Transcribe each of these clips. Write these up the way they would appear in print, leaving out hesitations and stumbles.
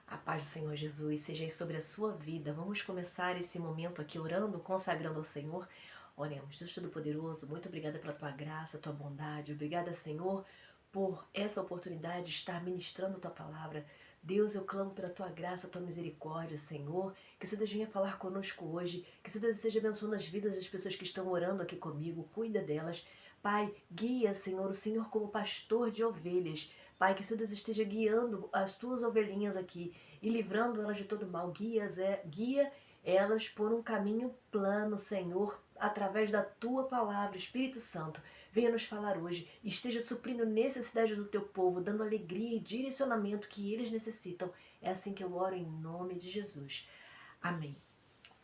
A paz do Senhor Jesus seja aí sobre a sua vida. Vamos começar esse momento aqui orando, consagrando ao Senhor. Oremos. Deus Todo-Poderoso, muito obrigada pela tua graça, tua bondade. Obrigada, Senhor, por essa oportunidade de estar ministrando a tua palavra. Deus, eu clamo pela tua graça, tua misericórdia, Senhor. Que o Senhor Deus venha falar conosco hoje. Que o Senhor Deus esteja abençoando as vidas das pessoas que estão orando aqui comigo. Cuida delas. Pai, guia, Senhor, o Senhor como pastor de ovelhas. Pai, que o Senhor Deus esteja guiando as tuas ovelhinhas aqui e livrando elas de todo mal. Guia elas por um caminho plano, Senhor, através da tua palavra. Espírito Santo, venha nos falar hoje. Esteja suprindo necessidades do teu povo, dando alegria e direcionamento que eles necessitam. É assim que eu oro em nome de Jesus. Amém.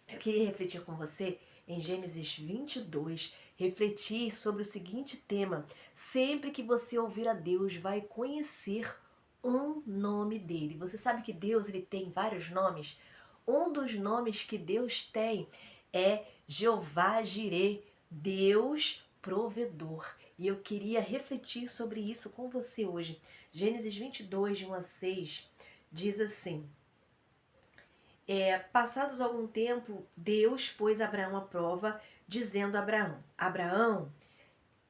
Eu queria refletir com você em Gênesis 22, refletir sobre o seguinte tema: sempre que você ouvir a Deus, vai conhecer um nome dele. Você sabe que Deus ele tem vários nomes? Um dos nomes que Deus tem é Jeová Jireh, Deus provedor. E eu queria refletir sobre isso com você hoje. Gênesis 22, de 1 a 6, diz assim: passados algum tempo, Deus pôs Abraão à prova, dizendo a Abraão: Abraão,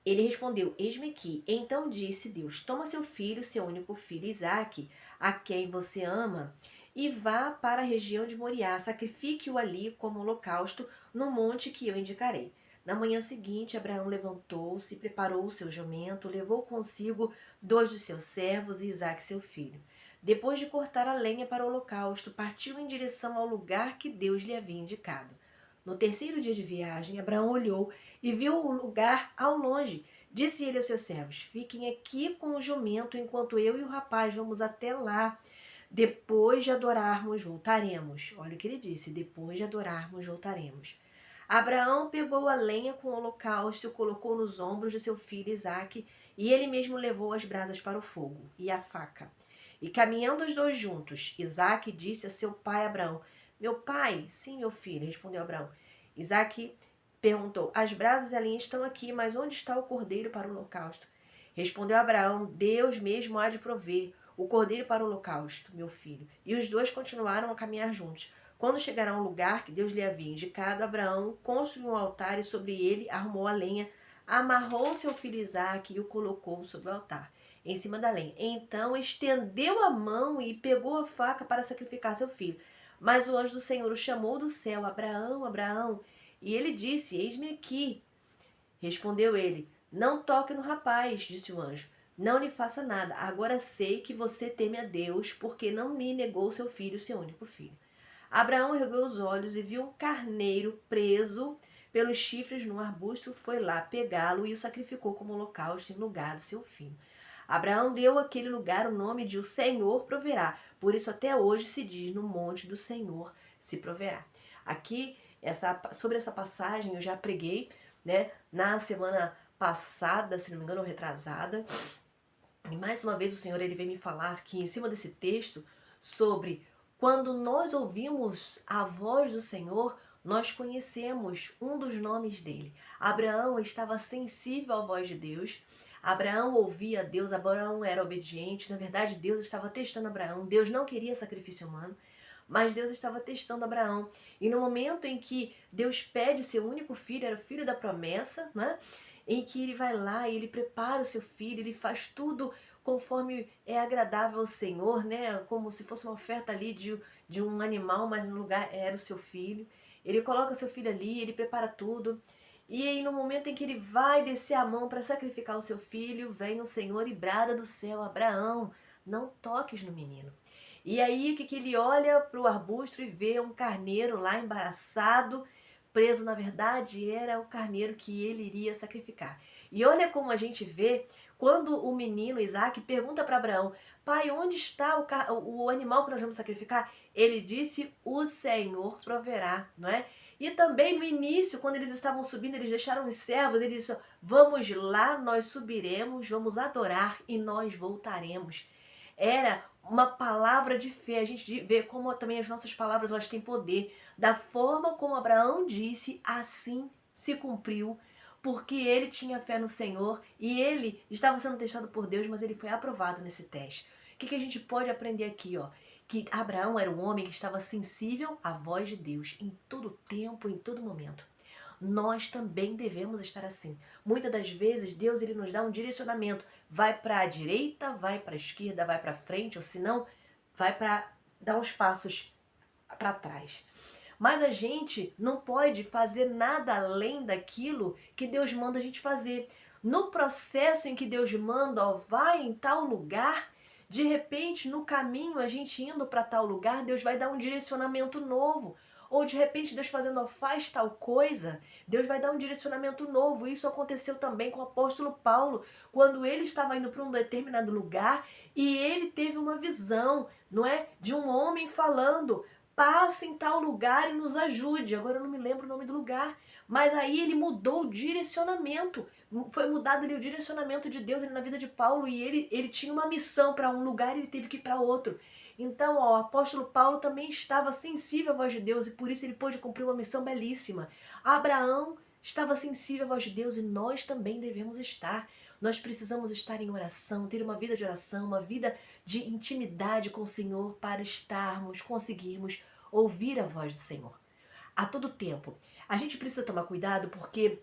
ele respondeu: Eis-me aqui. Então disse Deus: Toma seu filho, seu único filho, Isaque, a quem você ama, e vá para a região de Moriá. Sacrifique-o ali como holocausto no monte que eu indicarei. Na manhã seguinte, Abraão levantou-se, preparou o seu jumento, levou consigo 2 dos seus servos e Isaque, seu filho. Depois de cortar a lenha para o holocausto, partiu em direção ao lugar que Deus lhe havia indicado. No terceiro dia de viagem, Abraão olhou e viu o lugar ao longe. Disse ele aos seus servos: Fiquem aqui com o jumento enquanto eu e o rapaz vamos até lá. Depois de adorarmos, voltaremos. Olha o que ele disse: depois de adorarmos, voltaremos. Abraão pegou a lenha com o holocausto e o colocou nos ombros de seu filho Isaque, e ele mesmo levou as brasas para o fogo e a faca. E caminhando os dois juntos, Isaque disse a seu pai Abraão: Meu pai? Sim, meu filho, respondeu Abraão. Isaque perguntou: As brasas e a lenha estão aqui, mas onde está o cordeiro para o holocausto? Respondeu Abraão: Deus mesmo há de prover o cordeiro para o holocausto, meu filho. E os dois continuaram a caminhar juntos. Quando chegaram ao lugar que Deus lhe havia indicado, Abraão construiu um altar e sobre ele arrumou a lenha, amarrou seu filho Isaque e o colocou sobre o altar, em cima da lenha. Então estendeu a mão e pegou a faca para sacrificar seu filho. Mas o anjo do Senhor o chamou do céu: Abraão, Abraão. E ele disse: Eis-me aqui. Respondeu ele: Não toque no rapaz, disse o anjo. Não lhe faça nada. Agora sei que você teme a Deus, porque não me negou seu filho, seu único filho. Abraão ergueu os olhos e viu um carneiro preso pelos chifres num arbusto. Foi lá pegá-lo e o sacrificou como holocausto em lugar do seu filho. Abraão deu àquele lugar o nome de O Senhor Proverá. Por isso até hoje se diz: No monte do Senhor se proverá. Aqui, sobre essa passagem eu já preguei, né, na semana passada, se não me engano, ou retrasada. E mais uma vez o Senhor ele vem me falar aqui em cima desse texto sobre quando nós ouvimos a voz do Senhor, nós conhecemos um dos nomes dele. Abraão estava sensível à voz de Deus. Abraão ouvia Deus, Abraão era obediente. Na verdade, Deus estava testando Abraão. Deus não queria sacrifício humano, mas Deus estava testando Abraão. E no momento em que Deus pede seu único filho, era o filho da promessa, né? Em que ele vai lá e ele prepara o seu filho, ele faz tudo conforme é agradável ao Senhor, né? Como se fosse uma oferta ali de um animal, mas no lugar era o seu filho. Ele coloca seu filho ali, ele prepara tudo. E aí no momento em que ele vai descer a mão para sacrificar o seu filho, vem o Senhor e brada do céu: Abraão, não toques no menino. E aí o que ele olha para o arbusto e vê um carneiro lá embaraçado, preso. Na verdade era o carneiro que ele iria sacrificar. E olha como a gente vê quando o menino Isaque pergunta para Abraão: Pai, onde está o animal que nós vamos sacrificar? Ele disse: O Senhor proverá, não é? E também no início, quando eles estavam subindo, eles deixaram os servos, ele disse: Vamos lá, nós subiremos, vamos adorar e nós voltaremos. Era uma palavra de fé. A gente vê como também as nossas palavras elas têm poder. Da forma como Abraão disse, assim se cumpriu, porque ele tinha fé no Senhor e ele estava sendo testado por Deus, mas ele foi aprovado nesse teste. O que a gente pode aprender aqui, ó? Que Abraão era um homem que estava sensível à voz de Deus em todo tempo, em todo momento. Nós também devemos estar assim. Muitas das vezes Deus ele nos dá um direcionamento, vai para a direita, vai para a esquerda, vai para frente, ou se não, vai para dar uns passos para trás. Mas a gente não pode fazer nada além daquilo que Deus manda a gente fazer. No processo em que Deus manda, ó, vai em tal lugar, de repente no caminho a gente indo para tal lugar, Deus vai dar um direcionamento novo. Ou de repente Deus fazendo, ó, faz tal coisa, Deus vai dar um direcionamento novo. Isso aconteceu também com o apóstolo Paulo, quando ele estava indo para um determinado lugar e ele teve uma visão, não é, de um homem falando: passe em tal lugar e nos ajude. Agora eu não me lembro o nome do lugar. Mas aí ele mudou o direcionamento. Foi mudado ali o direcionamento de Deus ali na vida de Paulo. E ele tinha uma missão para um lugar e ele teve que ir para outro. Então, ó, o apóstolo Paulo também estava sensível à voz de Deus e por isso ele pôde cumprir uma missão belíssima. Abraão estava sensível à voz de Deus e nós também devemos estar. Nós precisamos estar em oração, ter uma vida de oração, uma vida de intimidade com o Senhor para conseguirmos ouvir a voz do Senhor a todo tempo. A gente precisa tomar cuidado porque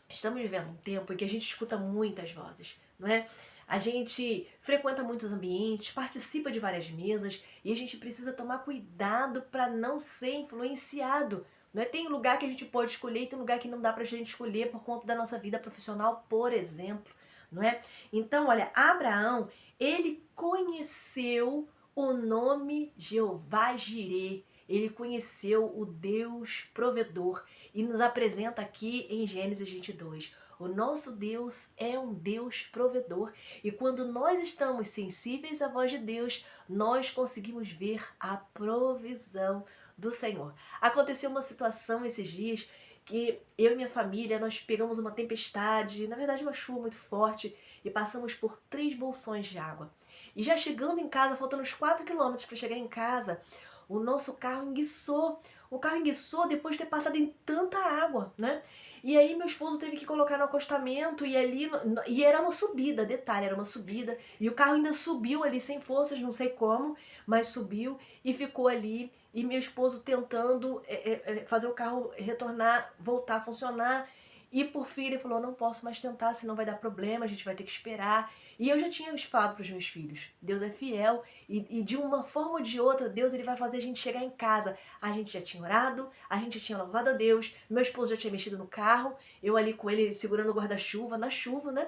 estamos vivendo um tempo em que a gente escuta muitas vozes, não é? A gente frequenta muitos ambientes, participa de várias mesas e a gente precisa tomar cuidado para não ser influenciado. Não é? Tem lugar que a gente pode escolher e tem lugar que não dá para a gente escolher por conta da nossa vida profissional, por exemplo. Não é? Então, olha, Abraão, ele conheceu o nome Jeová Jirê. Ele conheceu o Deus provedor e nos apresenta aqui em Gênesis 22. O nosso Deus é um Deus provedor e quando nós estamos sensíveis à voz de Deus, nós conseguimos ver a provisão do Senhor. Aconteceu uma situação esses dias que eu e minha família, nós pegamos uma tempestade, na verdade uma chuva muito forte e passamos por 3 bolsões de água. E já chegando em casa, faltando uns 4 quilômetros para chegar em casa, o nosso carro enguiçou. O carro enguiçou depois de ter passado em tanta água, né? E aí meu esposo teve que colocar no acostamento e ali e era uma subida, detalhe, era uma subida e o carro ainda subiu ali sem forças, não sei como, mas subiu e ficou ali e meu esposo tentando fazer o carro retornar, voltar a funcionar e por fim ele falou: não posso mais tentar, senão vai dar problema, a gente vai ter que esperar. E eu já tinha falado para os meus filhos, Deus é fiel e de uma forma ou de outra, Deus ele vai fazer a gente chegar em casa. A gente já tinha orado, a gente já tinha louvado a Deus, meu esposo já tinha mexido no carro, eu ali com ele segurando o guarda-chuva, na chuva, né?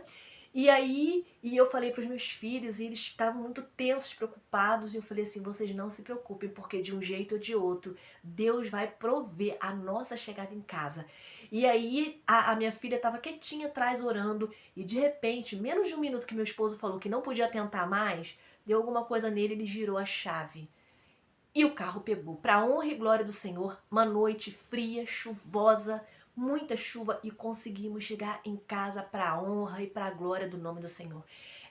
E aí, eu falei para os meus filhos e eles estavam muito tensos, preocupados, e eu falei assim: vocês não se preocupem, porque de um jeito ou de outro, Deus vai prover a nossa chegada em casa. E aí a minha filha estava quietinha atrás orando e de repente, menos de um minuto que meu esposo falou que não podia tentar mais, deu alguma coisa nele, ele girou a chave. E o carro pegou. Para a honra e glória do Senhor, uma noite fria, chuvosa, muita chuva e conseguimos chegar em casa para a honra e para a glória do nome do Senhor.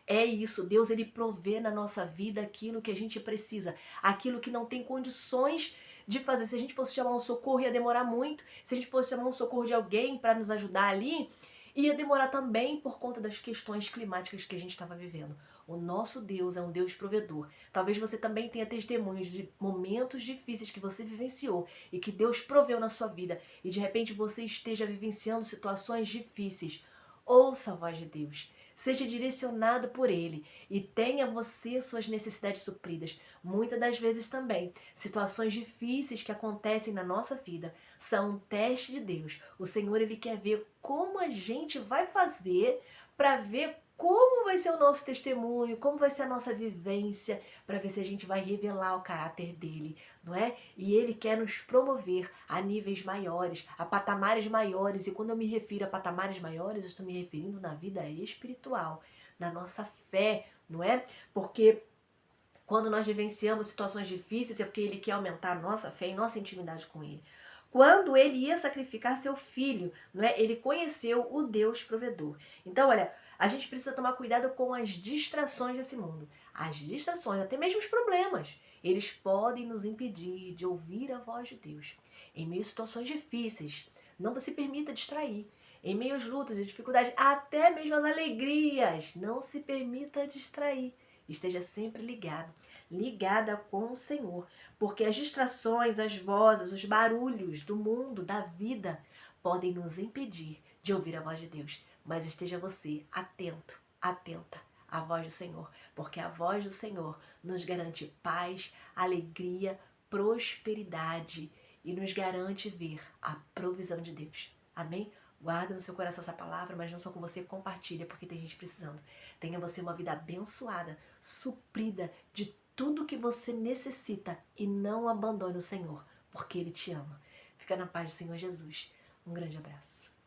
É isso, Deus ele provê na nossa vida aquilo que a gente precisa, aquilo que não tem condições de fazer. Se a gente fosse chamar um socorro ia demorar muito, se a gente fosse chamar um socorro de alguém para nos ajudar ali, ia demorar também por conta das questões climáticas que a gente estava vivendo. O nosso Deus é um Deus provedor. Talvez você também tenha testemunhos de momentos difíceis que você vivenciou e que Deus proveu na sua vida e de repente você esteja vivenciando situações difíceis. Ouça a voz de Deus. Seja direcionado por Ele e tenha você suas necessidades supridas. Muitas das vezes também, situações difíceis que acontecem na nossa vida são um teste de Deus. O Senhor ele quer ver como a gente vai fazer para ver como vai ser o nosso testemunho, como vai ser a nossa vivência, para ver se a gente vai revelar o caráter dele, não é? E ele quer nos promover a níveis maiores, a patamares maiores. E quando eu me refiro a patamares maiores, eu estou me referindo na vida espiritual, na nossa fé, não é? Porque quando nós vivenciamos situações difíceis é porque ele quer aumentar a nossa fé e nossa intimidade com ele. Quando ele ia sacrificar seu filho, não é? Ele conheceu o Deus provedor. Então, olha, a gente precisa tomar cuidado com as distrações desse mundo. As distrações, até mesmo os problemas, eles podem nos impedir de ouvir a voz de Deus. Em meio a situações difíceis, não se permita distrair. Em meio às lutas e dificuldades, até mesmo as alegrias, não se permita distrair. Esteja sempre ligada com o Senhor, porque as distrações, as vozes, os barulhos do mundo, da vida, podem nos impedir de ouvir a voz de Deus. Mas esteja você atento, atenta à voz do Senhor, porque a voz do Senhor nos garante paz, alegria, prosperidade e nos garante ver a provisão de Deus. Amém? Guarda no seu coração essa palavra, mas não só com você, compartilha, porque tem gente precisando. Tenha você uma vida abençoada, suprida de tudo que você necessita e não abandone o Senhor, porque Ele te ama. Fica na paz do Senhor Jesus. Um grande abraço.